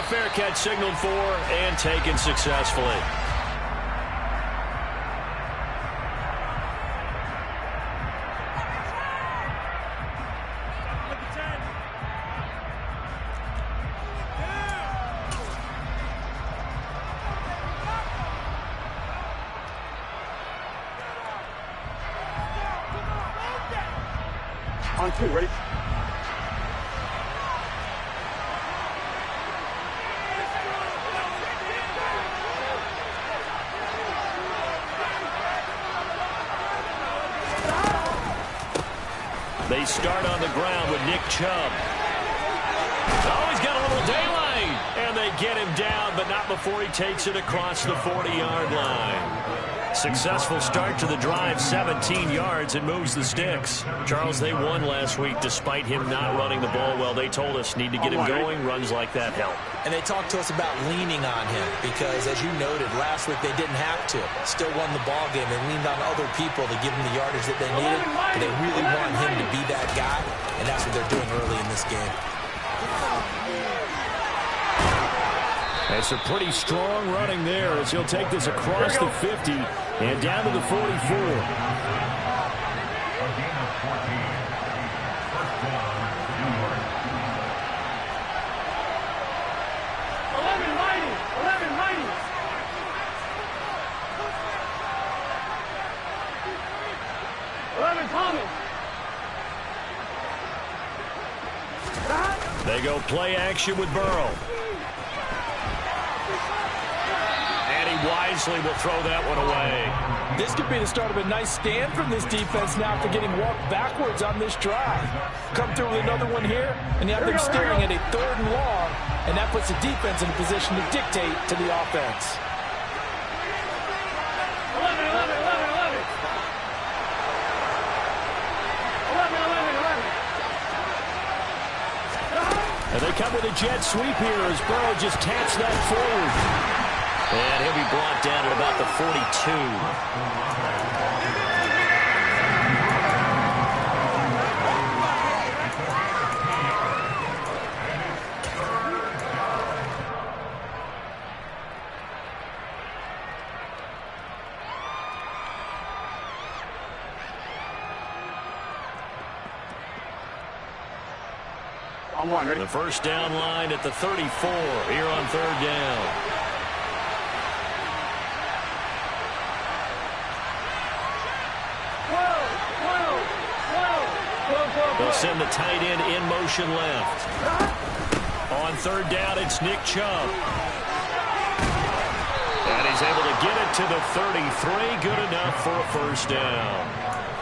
fair catch signaled for and taken successfully. On 2, ready? They start on the ground with Nick Chubb. Oh, he's got a little daylight. And they get him down, but not before he takes it across the 40-yard line. Successful start to the drive, 17 yards, and moves the sticks. Charles, they won last week despite him not running the ball well. They told us need to get him going. Runs like that help. And they talked to us about leaning on him because, as you noted, last week they didn't have to. Still won the ball game. They leaned on other people to give them the yardage that they needed. But they really want him to be that guy, and that's what they're doing early in this game. It's a pretty strong running there as he'll take this across the 50 and down to the 44. They go play action with Burrow. Wisely will throw that one away. This could be the start of a nice stand from this defense now after getting walked backwards on this drive. Come through with another one here, and you have them staring at a 3rd and long, and that puts the defense in a position to dictate to the offense. 11. And they come with a jet sweep here as Burrow just taps that forward. And he'll be brought down at about the 42. On 1, ready? The first down line at the 34 here on 3rd down. They'll send the tight end in motion left. On 3rd down, it's Nick Chubb. And he's able to get it to the 33. Good enough for a first down.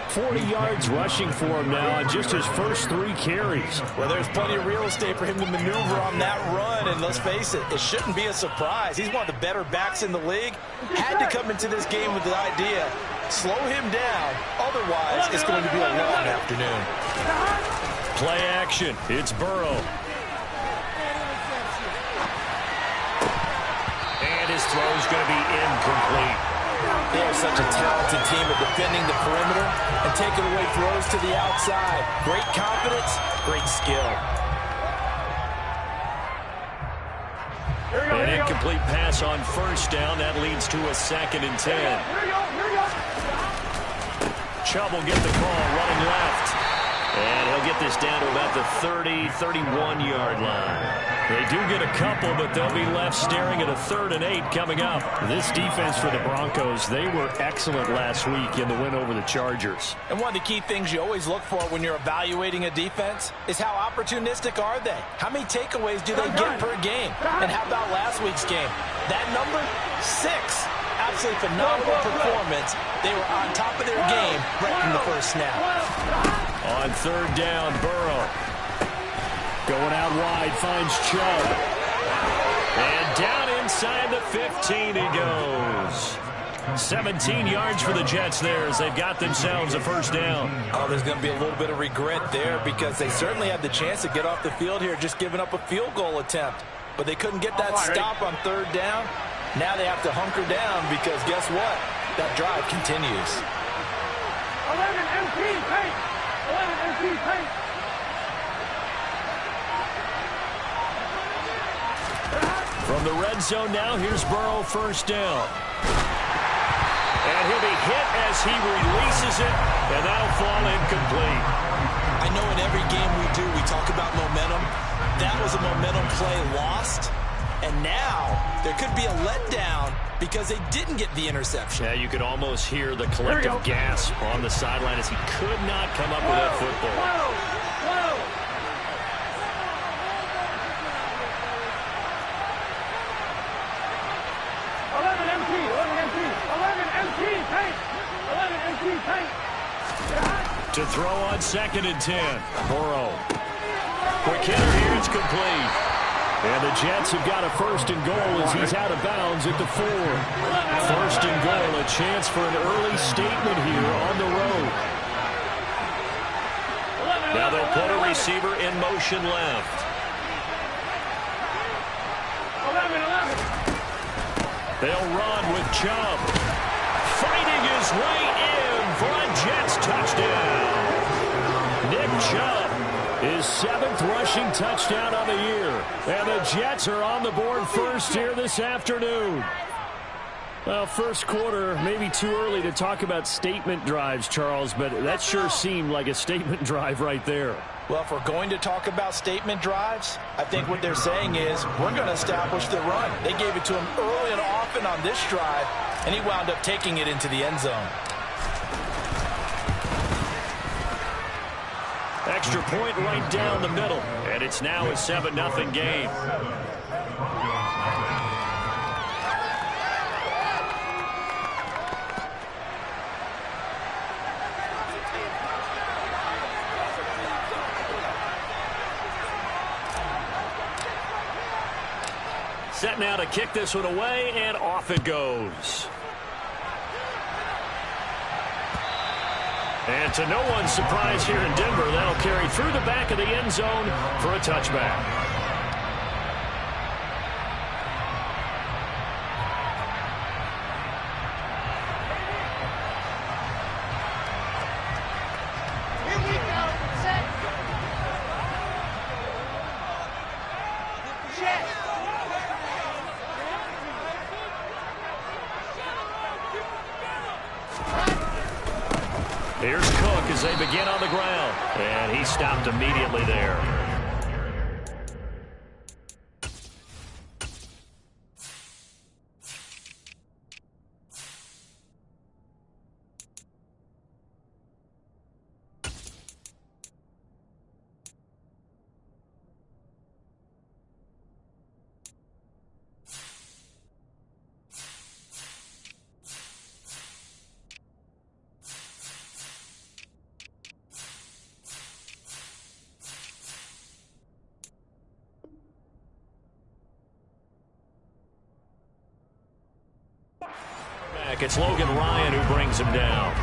40 yards rushing for him now on just his first 3 carries. Well, there's plenty of real estate for him to maneuver on that run, and let's face it, it shouldn't be a surprise. He's one of the better backs in the league. Had to come into this game with the idea, slow him down, otherwise it's going to be a long afternoon. Play action, it's Burrow. And his throw's going to be incomplete. They are such a talented team at defending the perimeter and taking away throws to the outside. Great confidence, great skill. An incomplete pass on first down. That leads to a 2nd and 10. Chubb will get the call running left. And he'll get this down to about the 30, 31-yard line. They do get a couple, but they'll be left staring at a 3rd and 8 coming up. This defense for the Broncos, they were excellent last week in the win over the Chargers. And one of the key things you always look for when you're evaluating a defense is how opportunistic are they? How many takeaways do they get per game? And how about last week's game? That number, 6. Absolutely phenomenal performance. They were on top of their game right from the first snap. On 3rd down, Burrow. Going out wide, finds Chubb. And down inside the 15 he goes. 17 yards for the Jets there as they've got themselves a first down. Oh, there's going to be a little bit of regret there because they certainly had the chance to get off the field here, just giving up a field goal attempt. But they couldn't get that stop on 3rd down. Now they have to hunker down because guess what? That drive continues. 11 MP paint. 11 MP paint. the red zone now. Here's Burrow, first down. And he'll be hit as he releases it, and that'll fall incomplete. I know in every game we do, we talk about momentum. That was a momentum play lost. And now there could be a letdown because they didn't get the interception. Yeah, you could almost hear the collective gasp on the sideline as he could not come up with that football. To throw on 2nd and 10. Burrow. Quick hitter here, it's complete. And the Jets have got a 1st and goal as he's out of bounds at the 4. 1st and goal, a chance for an early statement here on the road. Now they'll put a receiver in motion left. 11. They'll run with Chubb. Fighting his way in for a Jets touchdown. Nick Chubb, his 7th rushing touchdown of the year. And the Jets are on the board first here this afternoon. Well, first quarter, maybe too early to talk about statement drives, Charles, but that sure seemed like a statement drive right there. Well, if we're going to talk about statement drives, I think what they're saying is we're going to establish the run. They gave it to him early and often on this drive, and he wound up taking it into the end zone. Extra point right down the middle, and it's now a 7-0 game. Set now to kick this one away, and off it goes. And to no one's surprise here in Denver, that'll carry through the back of the end zone for a touchback. Here's Cook as they begin on the ground. And he stopped immediately there. It's Logan Ryan who brings him down.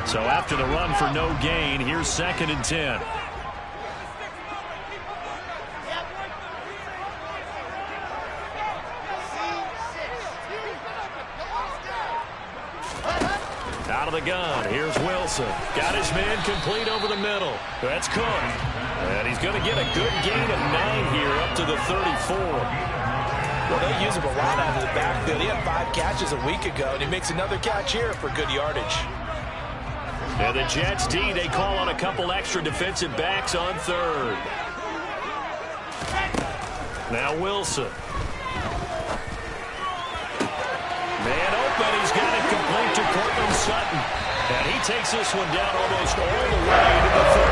So after the run for no gain, here's 2nd and 10. Out of the gun, here's Wilson. Got his man complete over the middle. That's Cook. And he's going to get a good gain of 9 here up to the 34. Well, they use him a lot out of the backfield. He had 5 catches a week ago, and he makes another catch here for good yardage. And the Jets D, they call on a couple extra defensive backs on 3rd. Now Wilson. Man open, he's got it complete to Cortland Sutton. And he takes this one down almost all the way to the 30.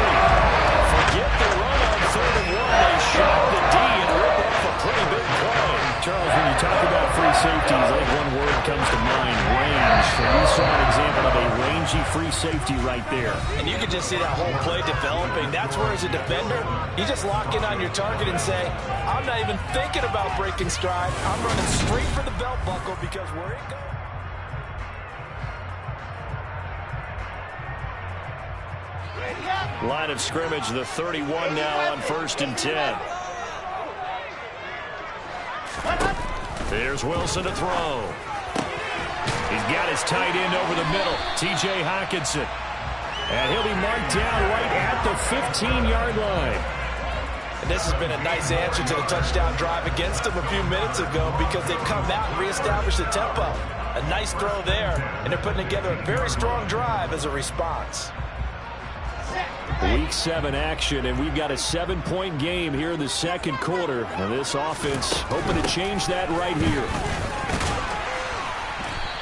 Forget the run on 3rd and 1. They shot the D and rip off a pretty big play. Charles, when you talk about free safeties, I think one word comes to mind, range. And we saw an example of a rangy free safety right there. And you can just see that whole play developing. That's where, as a defender, you just lock in on your target and say, I'm not even thinking about breaking stride. I'm running straight for the belt buckle because where it goes. Line of scrimmage, the 31 now on 1st and 10. Here's Wilson to throw. He's got his tight end over the middle, T.J. Hockenson. And he'll be marked down right at the 15-yard line. And this has been a nice answer to the touchdown drive against them a few minutes ago because they've come out and reestablished the tempo. A nice throw there, and they're putting together a very strong drive as a response. Week 7 action, and we've got a 7-point game here in the second quarter. And this offense hoping to change that right here.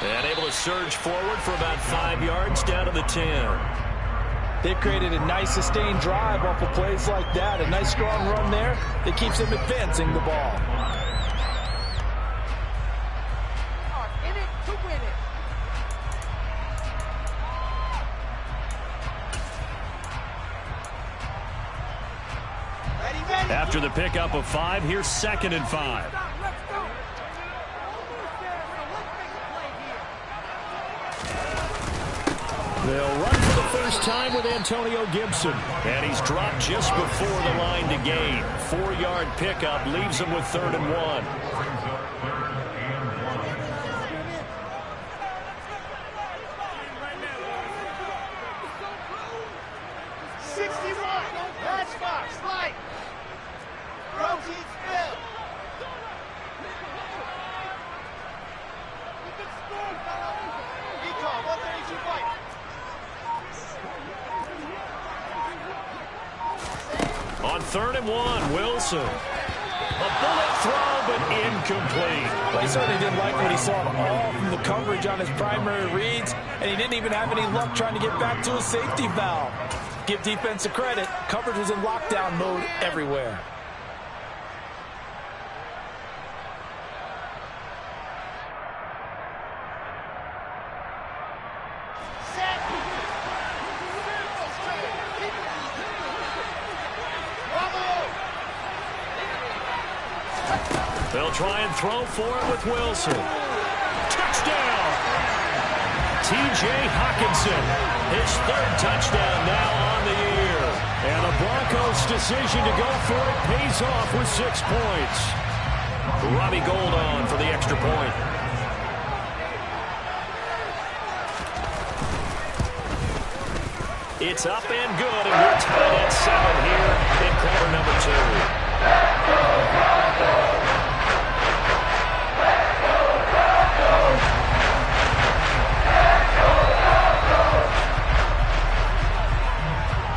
And able to surge forward for about 5 yards down to the 10. They've created a nice sustained drive off of plays like that. A nice strong run there that keeps them advancing the ball. In it to win it. After the pickup of 5, here's 2nd and 5. Let's go. They'll run for the first time with Antonio Gibson. And he's dropped just before the line to gain. 4-yard pickup leaves him with 3rd and 1. On 3rd and 1, Wilson. A bullet throw, but incomplete. Well, he certainly didn't like what he saw at all from the coverage on his primary reads, and he didn't even have any luck trying to get back to his safety valve. Give defense a credit. Coverage was in lockdown mode everywhere. They'll try and throw for it with Wilson. Touchdown! T.J. Hockenson, his 3rd touchdown now on the year. And the Broncos' decision to go for it pays off with 6 points. Robbie Gould on for the extra point. It's up and good, and we're tied at 7 here in quarter number 2.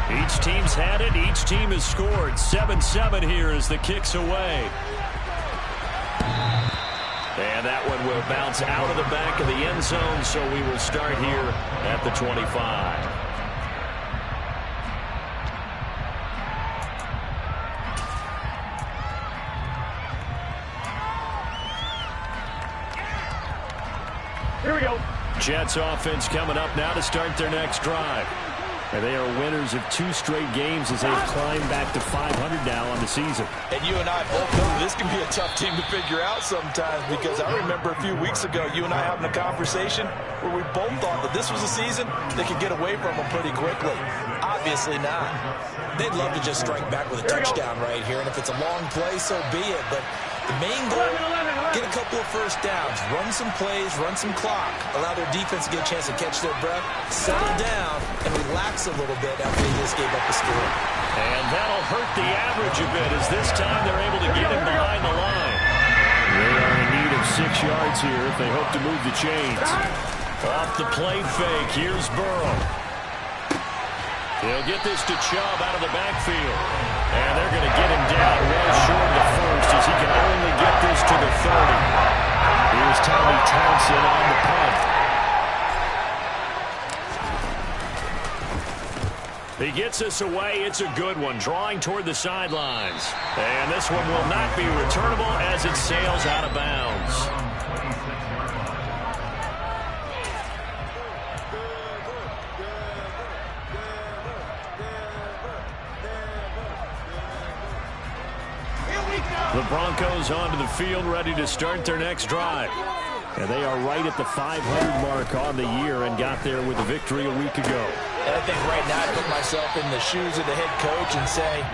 Each team's had it. Each team has scored. 7-7 here as the kick's away. And that one will bounce out of the back of the end zone, so we will start here at the 25. Here we go. Jets offense coming up now to start their next drive. And they are winners of 2 straight games as they've climbed back to 500 now on the season. And you and I both know this can be a tough team to figure out sometimes, because I remember a few weeks ago you and I having a conversation where we both thought that this was a season they could get away from them pretty quickly. Obviously not. They'd love to just strike back with a touchdown right here, and if it's a long play, so be it. But the main goal, get a couple of first downs, run some plays, run some clock, allow their defense to get a chance to catch their breath, settle down, and relax a little bit after they just gave up the score. And that'll hurt the average a bit, as this time they're able to get him behind the line. They are in need of 6 yards here if they hope to move the chains. Off the play fake, here's Burrow. He'll get this to Chubb out of the backfield. And they're going to get him down well short of the first, as he can only get this to the 30. Here's Tommy Townsend on the punt. He gets us away. It's a good one, drawing toward the sidelines. And this one will not be returnable as it sails out of bounds. The Broncos onto the field, ready to start their next drive. And they are right at the 500 mark on the year and got there with a victory a week ago. And I think right now I put myself in the shoes of the head coach and say,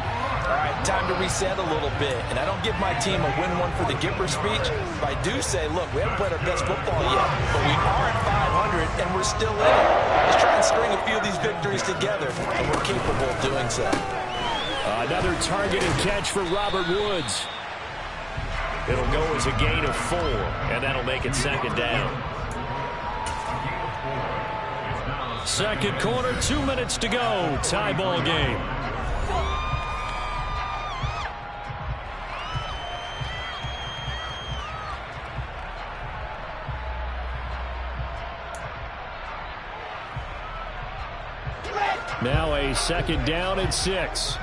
All right, time to reset a little bit. And I don't give my team a win one for the Gipper speech, but I do say, look, we haven't played our best football yet, but we are at 500, and we're still in it. Let's try and string a few of these victories together, and we're capable of doing so. Another target and catch for Robert Woods. It'll go as a gain of 4, and that'll make it second down. Second quarter, 2 minutes to go. Tie ball game. Now a second down and 6.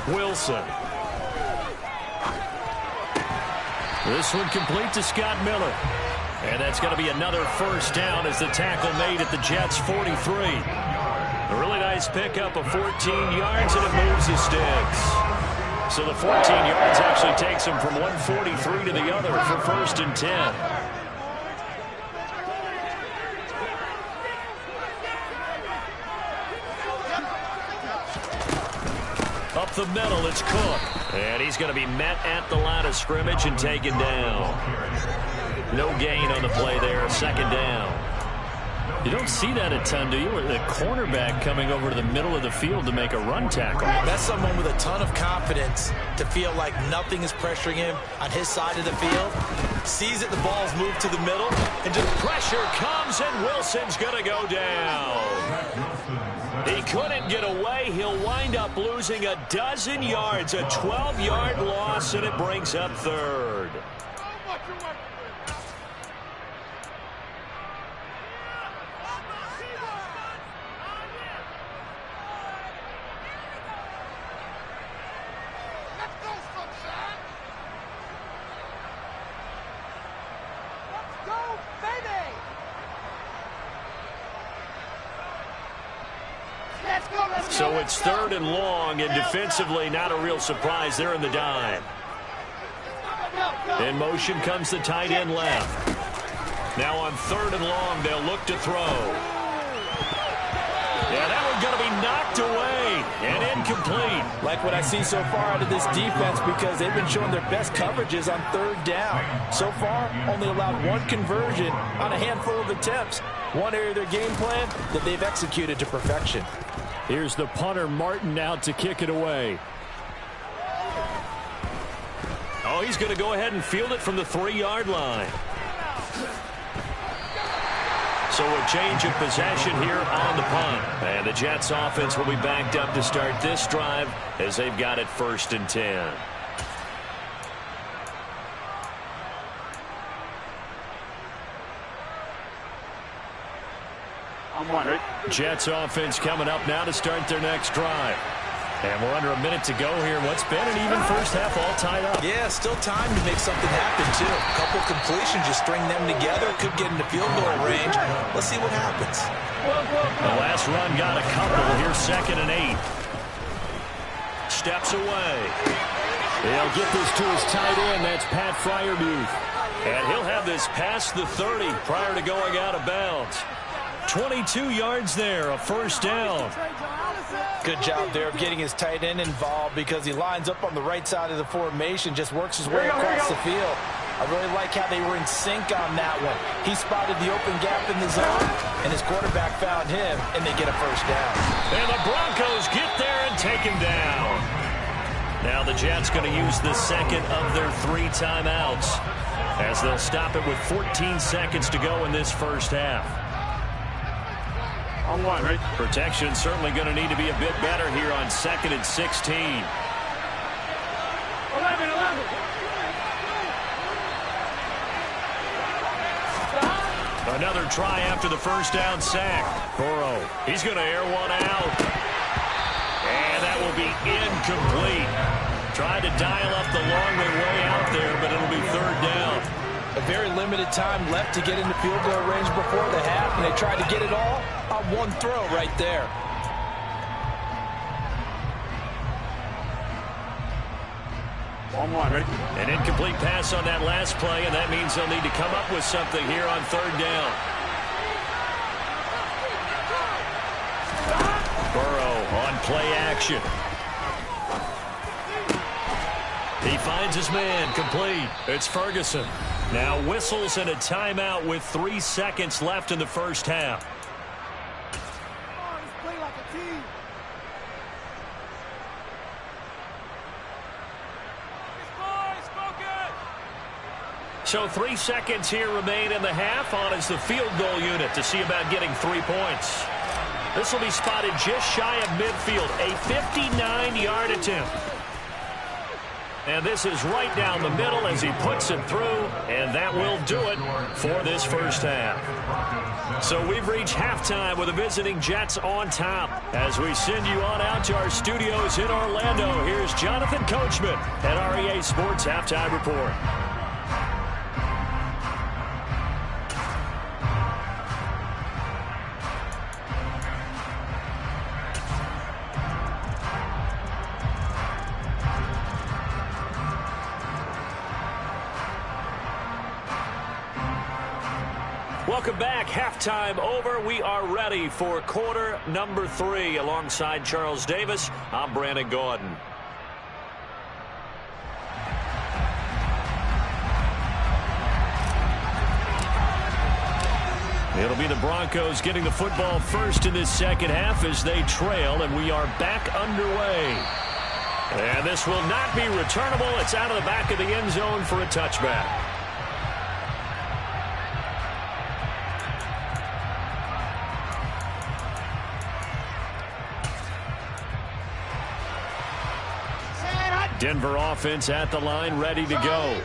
Wilson. This one complete to Scott Miller. And that's going to be another first down as the tackle made at the Jets' 43. A really nice pickup of 14 yards, and it moves the sticks. So the 14 yards actually takes him from 143 to the other for first and 10. Up the middle, it's Cook. And he's going to be met at the line of scrimmage and taken down. No gain on the play there, second down. You don't see that a ton, do you? The cornerback coming over to the middle of the field to make a run tackle. That's someone with a ton of confidence to feel like nothing is pressuring him on his side of the field. Sees that the ball's moved to the middle, and just pressure comes, and Wilson's going to go down. He couldn't get away. He'll wind up losing a dozen yards, a 12-yard loss, and it brings up third. So it's third and long, and defensively not a real surprise. They're in the dime. In motion comes the tight end left. Now on third and long, they'll look to throw. Yeah, that one's going to be knocked away and incomplete. Like what I see so far out of this defense, because they've been showing their best coverages on third down. So far, only allowed one conversion on a handful of attempts. One area of their game plan that they've executed to perfection. Here's the punter, Martin, out to kick it away. Oh, he's going to go ahead and field it from the 3-yard line. So a change of possession here on the punt. And the Jets offense will be backed up to start this drive as they've got it first and 10. Jets offense coming up now to start their next drive. And we're under a minute to go here. What's been an even first half all tied up. Yeah, still time to make something happen, too. A couple completions, just string them together. Could get into field goal range. Let's see what happens. The last run got a couple. Here's second and 8. Steps away. They'll get this to his tight end. That's Pat Freiermuth. And he'll have this past the 30 prior to going out of bounds. 22 yards there, a first down. Good job there of getting his tight end involved, because he lines up on the right side of the formation, just works his way across the field. I really like how they were in sync on that one. He spotted the open gap in the zone, and his quarterback found him, and they get a first down. And the Broncos get there and take him down. Now the Jets going to use the second of their 3 timeouts, as they'll stop it with 14 seconds to go in this first half. Protection certainly going to need to be a bit better here on second and 16. 11. Another try after the first down sack. Burrow, he's going to air one out. And that will be incomplete. Tried to dial up the long way out there, but it'll be third down. A very limited time left to get into field goal range before the half, and they tried to get it all on one throw right there. On 1, ready? An incomplete pass on that last play, and that means they'll need to come up with something here on 3rd down. Burrow on play action. He finds his man, complete. It's Ferguson. Now whistles and a timeout with 3 seconds left in the first half. Play like a team. So 3 seconds here remain in the half. On is the field goal unit to see about getting 3 points. This will be spotted just shy of midfield. A 59-yard attempt. And this is right down the middle as he puts it through. And that will do it for this first half. So we've reached halftime with the visiting Jets on top. As we send you on out to our studios in Orlando, here's Jonathan Coachman at REA Sports Halftime Report. Welcome back. Halftime over. We are ready for quarter number 3. Alongside Charles Davis, I'm Brandon Gordon. It'll be the Broncos getting the football first in this second half as they trail, and we are back underway. And this will not be returnable. It's out of the back of the end zone for a touchback. Denver offense at the line, ready to go.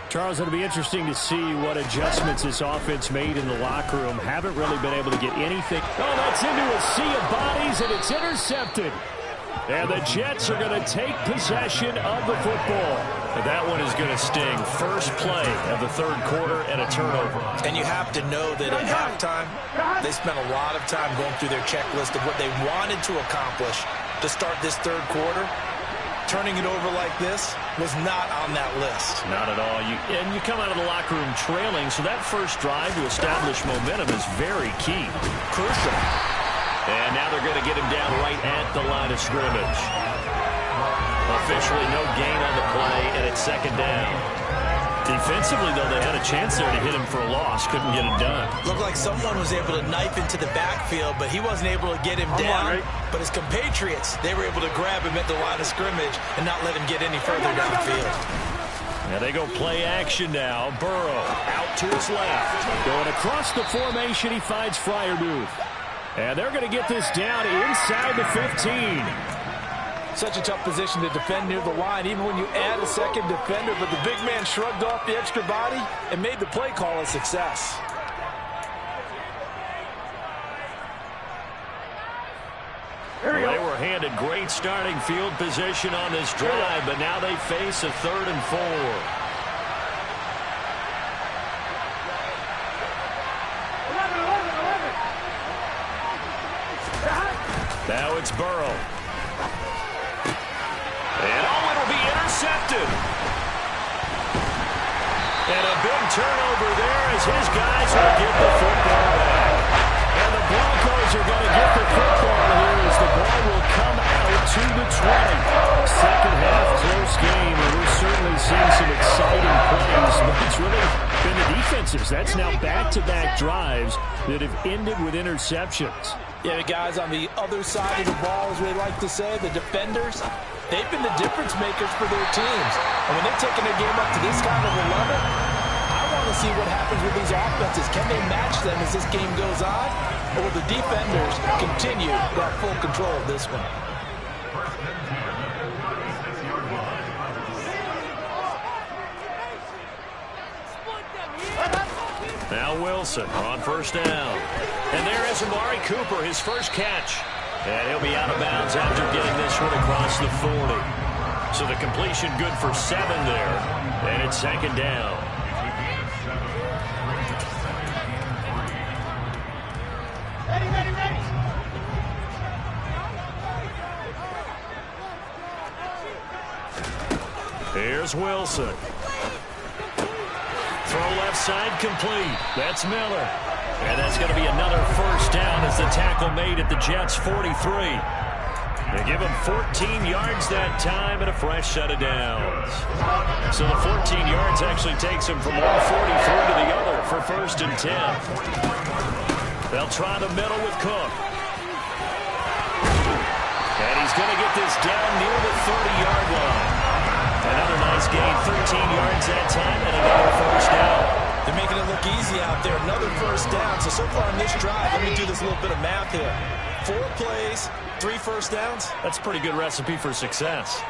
Charles, it'll be interesting to see what adjustments this offense made in the locker room. Haven't really been able to get anything. Oh, that's into a sea of bodies, and it's intercepted. And the Jets are going to take possession of the football. That one is going to sting. First play of the 3rd quarter and a turnover. And you have to know that at halftime, they spent a lot of time going through their checklist of what they wanted to accomplish to start this 3rd quarter. Turning it over like this was not on that list. Not at all. And you come out of the locker room trailing, so that first drive to establish momentum is very key. Crucial. And now they're going to get him down right at the line of scrimmage. Officially no gain on the play, and it's 2nd down. Defensively, though, they had a chance there to hit him for a loss. Couldn't get it done. Looked like someone was able to knife into the backfield, but he wasn't able to get him down. But his compatriots, they were able to grab him at the line of scrimmage and not let him get any further downfield. Now they go play action now. Burrow out to his left. Going across the formation, he finds Freiermuth. And they're going to get this down inside the 15. Such a tough position to defend near the line, even when you add a second defender. But the big man shrugged off the extra body and made the play call a success. They were handed great starting field position on this drive, but now they face a 3rd and 4. Now it's Burrow. And it'll be intercepted. And a big turnover there as his guys will get the football back. And the Broncos are going to get the football here as the ball will come out to the 20. Second half, close game, and we're certainly seeing some exciting plays, but it's really been the defenses. That's now back-to-back drives that have ended with interceptions. Yeah, the guys on the other side of the ball, as we like to say, the defenders, they've been the difference makers for their teams. And when they're taking their game up to this kind of a level, I want to see what happens with these offenses. Can they match them as this game goes on? Or will the defenders continue to have full control of this one? Now Wilson on 1st down. And there is Amari Cooper, his first catch. And he'll be out of bounds after getting this one across the 40. So the completion good for 7 there. And it's 2nd down. Here's Here's Wilson. Throw left side complete. That's Miller. And that's going to be another first down as the tackle made at the Jets' 43. They give him 14 yards that time and a fresh set of downs. So the 14 yards actually takes him from 143 to the other for 1st and 10. They'll try the middle with Cook. And he's going to get this down near the 30-yard line. Another nice gain, 13 yards that time, and another first down. They're making it look easy out there. Another first down. So far on this drive, let me do this little bit of math here. 4 plays, 3 first downs. That's a pretty good recipe for success.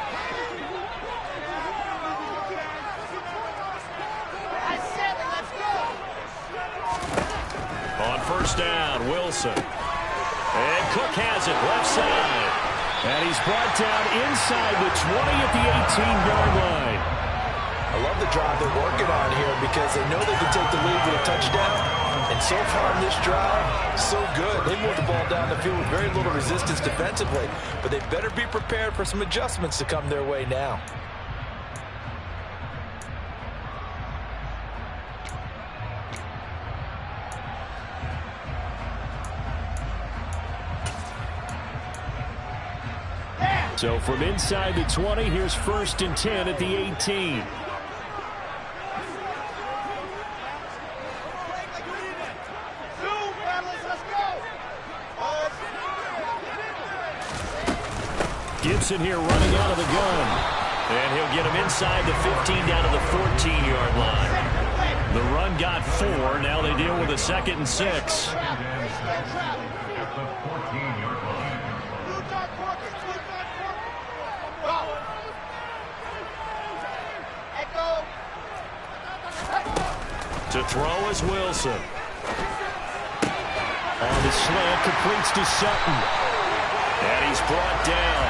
On first down, Wilson. And Cook has it, left side. And he's brought down inside the 20 at the 18-yard line. I love the drive they're working on here because they know they can take the lead with a touchdown. And so far in this drive, so good. They moved the ball down the field with very little resistance defensively. But they better be prepared for some adjustments to come their way now. So from inside the 20, here's 1st and 10 at the 18. Gibson here running out of the gun. And he'll get him inside the 15 down to the 14-yard line. The run got 4. Now they deal with a 2nd and 6. To throw is Wilson. On the slant, completes to Sutton. And he's brought down.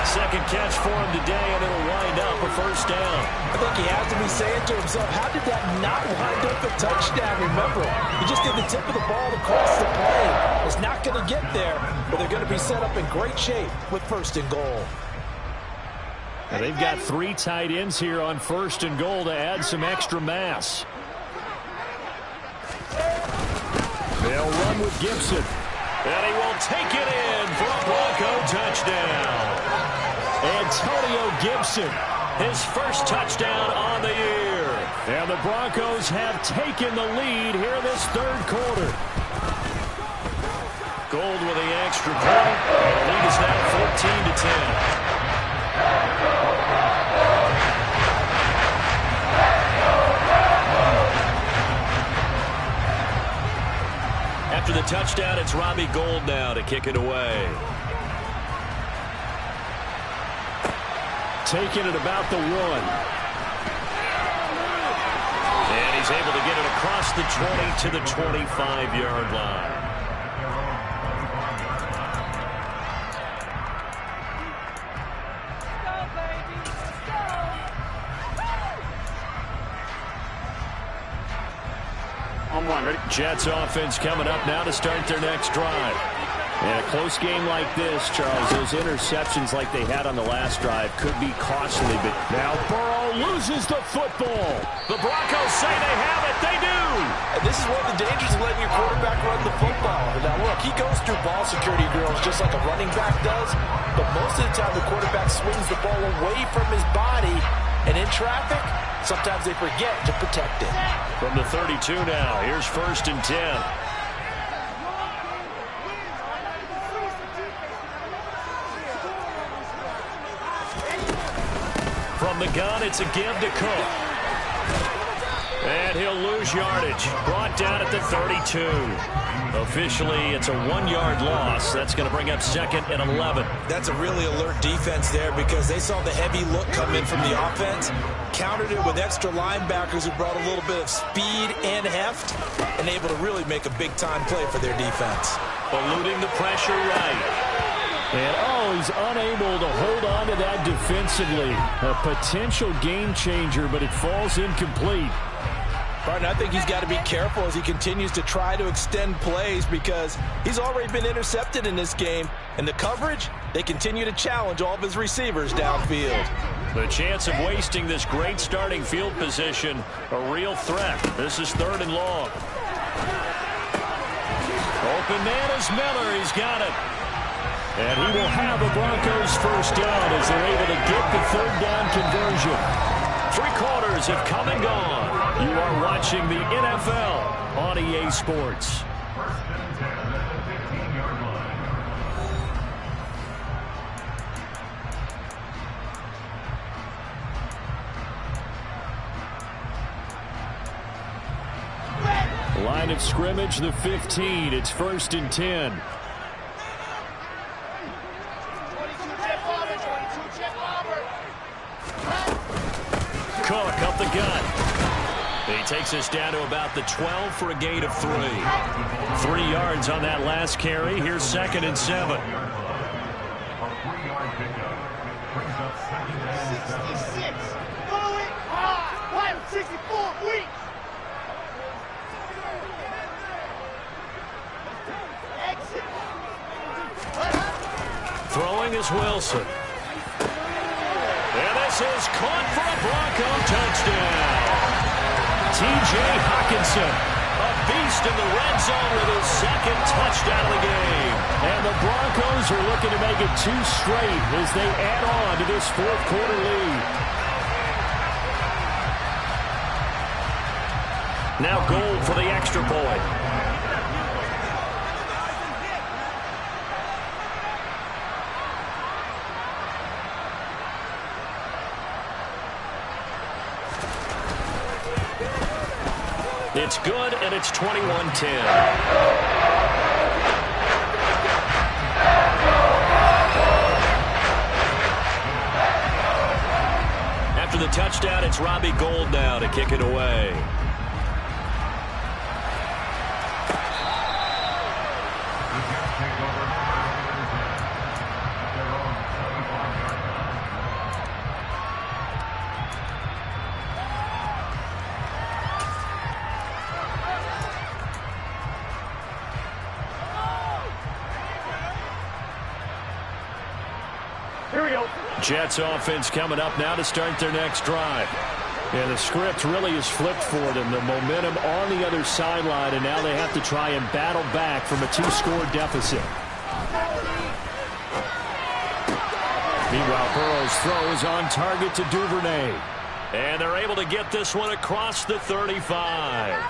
2nd catch for him today, and it'll wind up a first down. I think he has to be saying to himself, how did that not wind up a touchdown? Remember, he just did the tip of the ball across the plane. It's not going to get there, but they're going to be set up in great shape with 1st and goal. And they've got 3 tight ends here on 1st and goal to add some extra mass. They'll run with Gibson. And he will take it in for a Bronco touchdown. Antonio Gibson, his first touchdown on the year. And the Broncos have taken the lead here in this 3rd quarter. Gold with the extra point. And the lead is now 14-10. After the touchdown, it's Robbie Gould now to kick it away. Taking it about the 1. And he's able to get it across the 20 to the 25-yard line. Jets offense coming up now to start their next drive. And a close game like this, Charles, those interceptions like they had on the last drive could be costly. But now Burrow loses the football. The Broncos say they have it. They do. And this is one of the dangers of letting your quarterback run the football. Now, look, he goes through ball security drills just like a running back does. But most of the time, the quarterback swings the ball away from his body. And in traffic, sometimes they forget to protect it. From the 32 now, here's 1st and 10. From the gun, it's a give to Cook. And he'll lose yardage. Brought down at the 32. Officially, it's a 1-yard loss. That's going to bring up 2nd and 11. That's a really alert defense there because they saw the heavy look come in from the offense, countered it with extra linebackers who brought a little bit of speed and heft, and able to really make a big-time play for their defense. Eluding the pressure right. And, he's unable to hold on to that defensively. A potential game changer, but it falls incomplete. Martin, I think he's got to be careful as he continues to try to extend plays because he's already been intercepted in this game. And the coverage, they continue to challenge all of his receivers downfield. The chance of wasting this great starting field position, a real threat. This is 3rd and long. Open man is Miller. He's got it. And he will have a Broncos first down as they're able to get the 3rd down conversion. 3 quarters have come and gone. You are watching the NFL on EA Sports. Line of scrimmage, the 15. It's 1st and 10. Cook up the gut. He takes us down to about the 12 for a gain of 3. 3 yards on that last carry. Here's 2nd and 7. 66. Going high. Why 64 weeks? Exit. Throwing is Wilson. And this is caught for a Bronco touchdown. T.J. Hockenson, a beast in the red zone with his 2nd touchdown of the game. And the Broncos are looking to make it 2 straight as they add on to this 4th quarter lead. Now Gold for the extra point. It's good, and it's 21-10. After the touchdown, it's Robbie Gould now to kick it away. Jets offense coming up now to start their next drive. And the script really is flipped for them. The momentum on the other sideline, and now they have to try and battle back from a 2-score deficit. Meanwhile, Burrow's throw is on target to Duvernay. And they're able to get this one across the 35.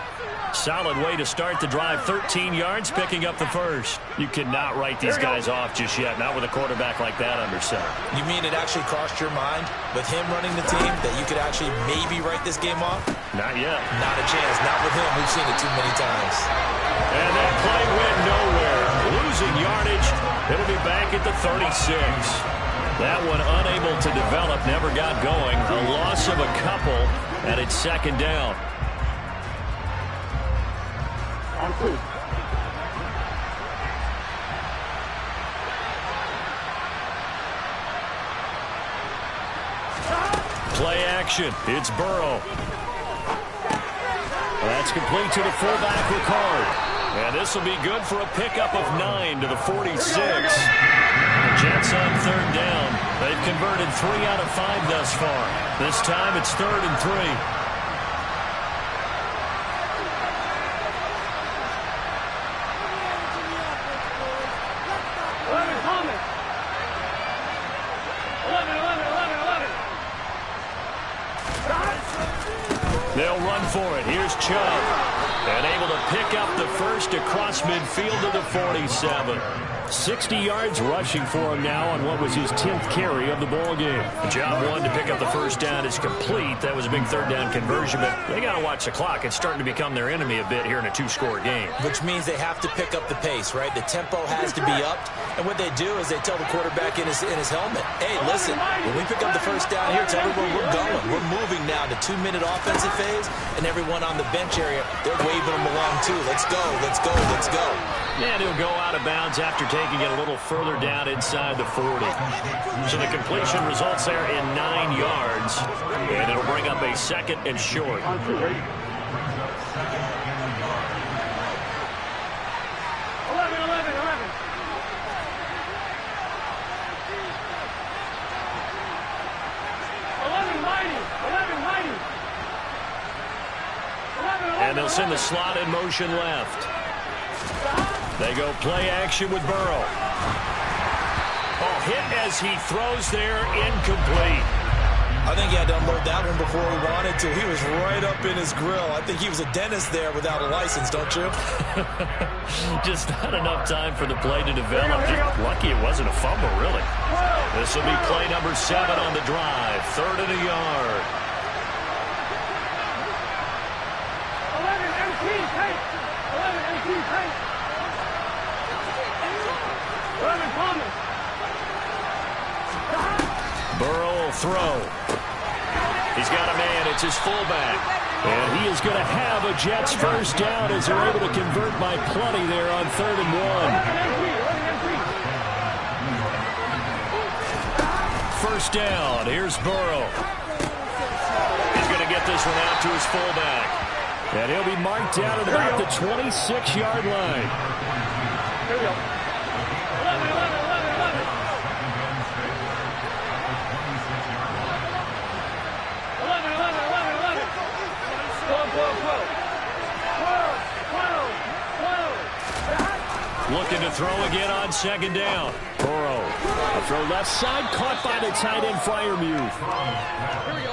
Solid way to start the drive. 13 yards, picking up the first. You cannot write these guys off just yet, not with a quarterback like that under center. You mean it actually crossed your mind with him running the team that you could actually maybe write this game off? Not yet. Not a chance. Not with him. We've seen it too many times. And that play went nowhere. Losing yardage. It'll be back at the 36. That one unable to develop, never got going. A loss of a couple, and it's 2nd down. Play action. It's Burrow. That's complete to the fullback, Ricard. And this will be good for a pickup of 9 to the 46. The Jets on 3rd down. They've converted 3 out of 5 thus far. This time it's 3rd and 3. They'll run for it. Here's Chubb. And able to pick up the first across midfield to the 47. 60 yards rushing for him now on what was his 10th carry of the ball game. Job 1 to pick up the first down is complete. That was a big 3rd down conversion, but they got to watch the clock. It's starting to become their enemy a bit here in a 2-score game. Which means they have to pick up the pace, right? The tempo has to be upped. And what they do is they tell the quarterback in his helmet, hey, listen, when we pick up the first down here, tell everyone we're going. We're moving now to 2-minute offensive phase, and everyone on the bench area, they're waving them along too. Let's go, let's go, let's go. And he'll go out of bounds after taking it a little further down inside the 40. So the completion results there in 9 yards, and it'll bring up a 2nd and short. 11. And they'll send the slot in motion left. They go play action with Burrow. Oh, hit as he throws there, incomplete. I think he had to unload that one before he wanted to. He was right up in his grill. I think he was a dentist there without a license, don't you? Just not enough time for the play to develop. Just lucky it wasn't a fumble, really. This will be play number 7 on the drive. 3rd and a yard. 11 Thomas. Burrow will throw. He's got a man. It's his fullback. And he is going to have a Jets first down as they're able to convert by plenty there on 3rd and 1. First down. Here's Burrow. He's going to get this one out to his fullback. And he'll be marked down at about the 26-yard line. Here we go. 11. Looking to throw again on 2nd down. Burrow. A throw left side, caught by the tight end Freiermuth.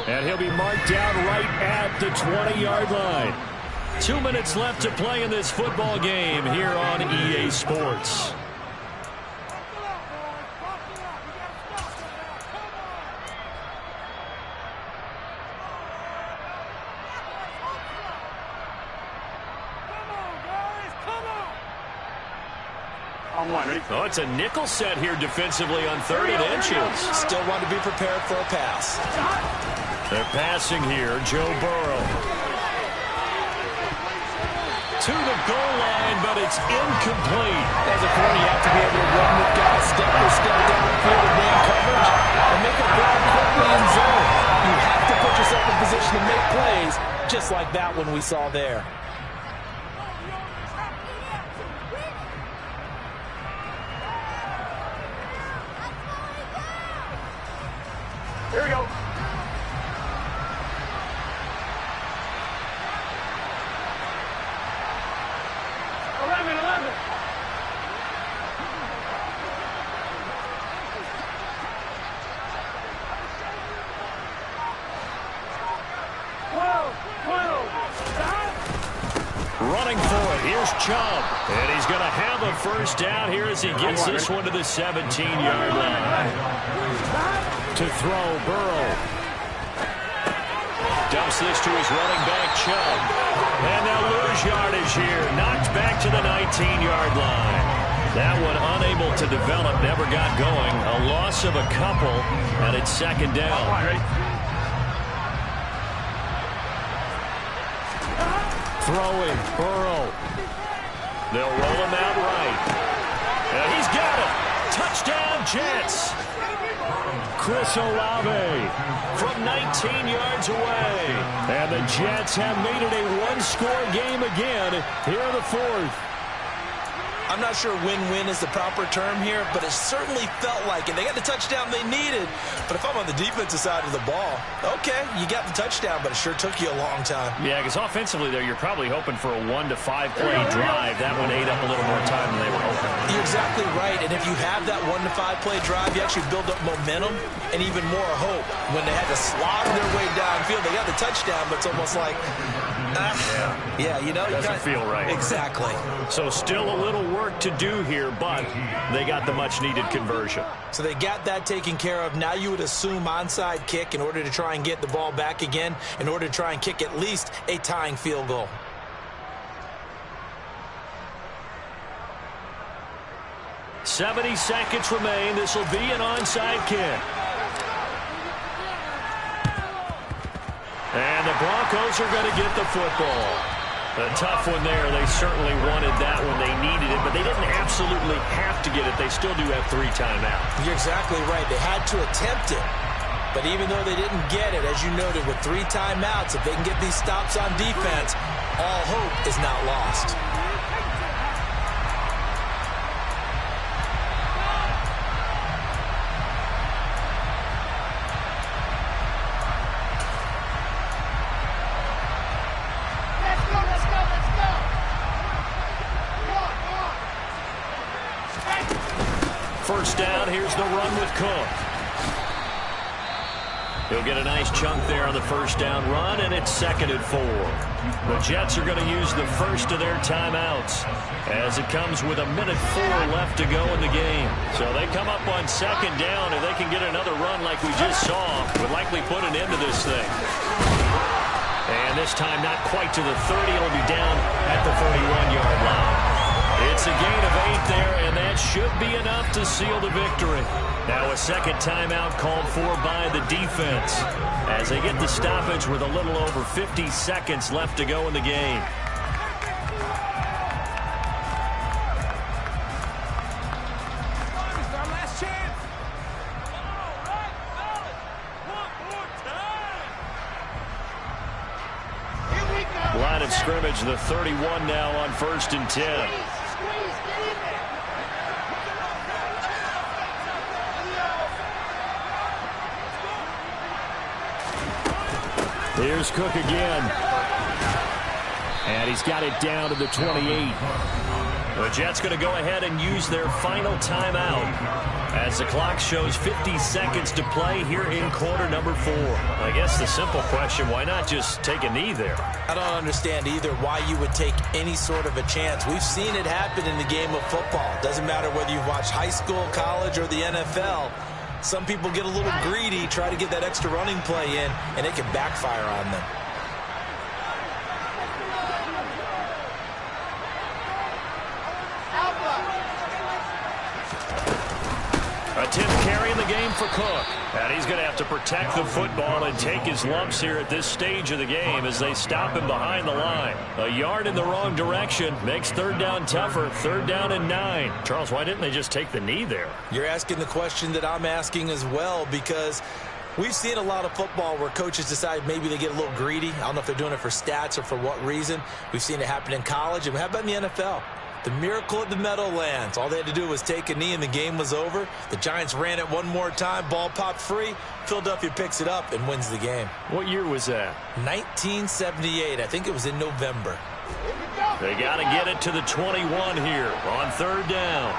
And he'll be marked down right at the 20-yard line. 2 minutes left to play in this football game here on EA Sports. Oh, it's a nickel set here defensively on 3rd and inches. Still want to be prepared for a pass. They're passing here. Joe Burrow. To the goal line, but it's incomplete. As a corner, you have to be able to run with guys step for step downfield and man coverage and make a grab quickly in zone. You have to put yourself in position to make plays, just like that one we saw there. Here we go. 11. 12. Running for it. Here's Chubb. And he's going to have a first down here as he gets this one to the 17-yard line. To throw, Burrow. Dumps this to his running back, Chubb. And they'll lose yardage here. Knocked back to the 19-yard line. That one unable to develop, never got going. A loss of a couple, and it's 2nd down. Throwing, Burrow. They'll roll him out right. And he's got it. Touchdown, Jets. Chris Olave from 19 yards away. And the Jets have made it a one-score game again here in the 4th. I'm not sure win-win is the proper term here, but it certainly felt like it. They got the touchdown they needed. But if I'm on the defensive side of the ball, okay, you got the touchdown, but it sure took you a long time. Yeah, because offensively there, you're probably hoping for a 1 to 5 play drive. That one ate up a little more time than they were hoping. You're exactly right. And if you have that 1 to 5 play drive, you actually build up momentum and even more hope. When they had to slog their way downfield, they got the touchdown, but it's almost like, yeah, you know, doesn't feel right. Exactly. So still a little work to do here, but they got the much-needed conversion. So they got that taken care of. Now you would assume onside kick in order to try and get the ball back again, in order to try and kick at least a tying field goal. "70 seconds remain. This will be an onside kick. And the Broncos are going to get the football. A tough one there. They certainly wanted that one. They needed it, but they didn't absolutely have to get it. They still do have 3 timeouts. You're exactly right. They had to attempt it. But even though they didn't get it, as you noted, with 3 timeouts, if they can get these stops on defense, all hope is not lost. Let's go. first down. Here's the run with Cook. He'll get a nice chunk there on the first down run, and it's 2nd and 4. The Jets are going to use the first of their timeouts as it comes with 1:04 left to go in the game. So they come up on 2nd down. If they can get another run like we just saw, would likely put an end to this thing. And this time not quite to the 30. It'll be down at the 31-yard line. It's a gain of 8 there, and that should be enough to seal the victory. Now a second timeout called for by the defense as they get the stoppage with a little over 50 seconds left to go in the game. Line of scrimmage, the 31 now on 1st and 10. Here's Cook again. And he's got it down to the 28. The Jets going to go ahead and use their final timeout as the clock shows 50 seconds to play here in quarter number 4. I guess the simple question, why not just take a knee there? I don't understand either why you would take any sort of a chance. We've seen it happen in the game of football. Doesn't matter whether you've watched high school, college, or the NFL. Some people get a little greedy, try to get that extra running play in, and it can backfire on them. A 10th carry in the game for Cook. And he's going to have to protect the football and take his lumps here at this stage of the game as they stop him behind the line. A yard in the wrong direction makes 3rd down tougher. 3rd down and 9. Charles, why didn't they just take the knee there? You're asking the question that I'm asking as well, because we've seen a lot of football where coaches decide maybe they get a little greedy. I don't know if they're doing it for stats or for what reason. We've seen it happen in college. And how about in the NFL? The miracle of the Meadowlands. All they had to do was take a knee and the game was over. The Giants ran it one more time. Ball popped free. Philadelphia picks it up and wins the game. What year was that? 1978. I think it was in November. They got to get it to the 21 here on 3rd down.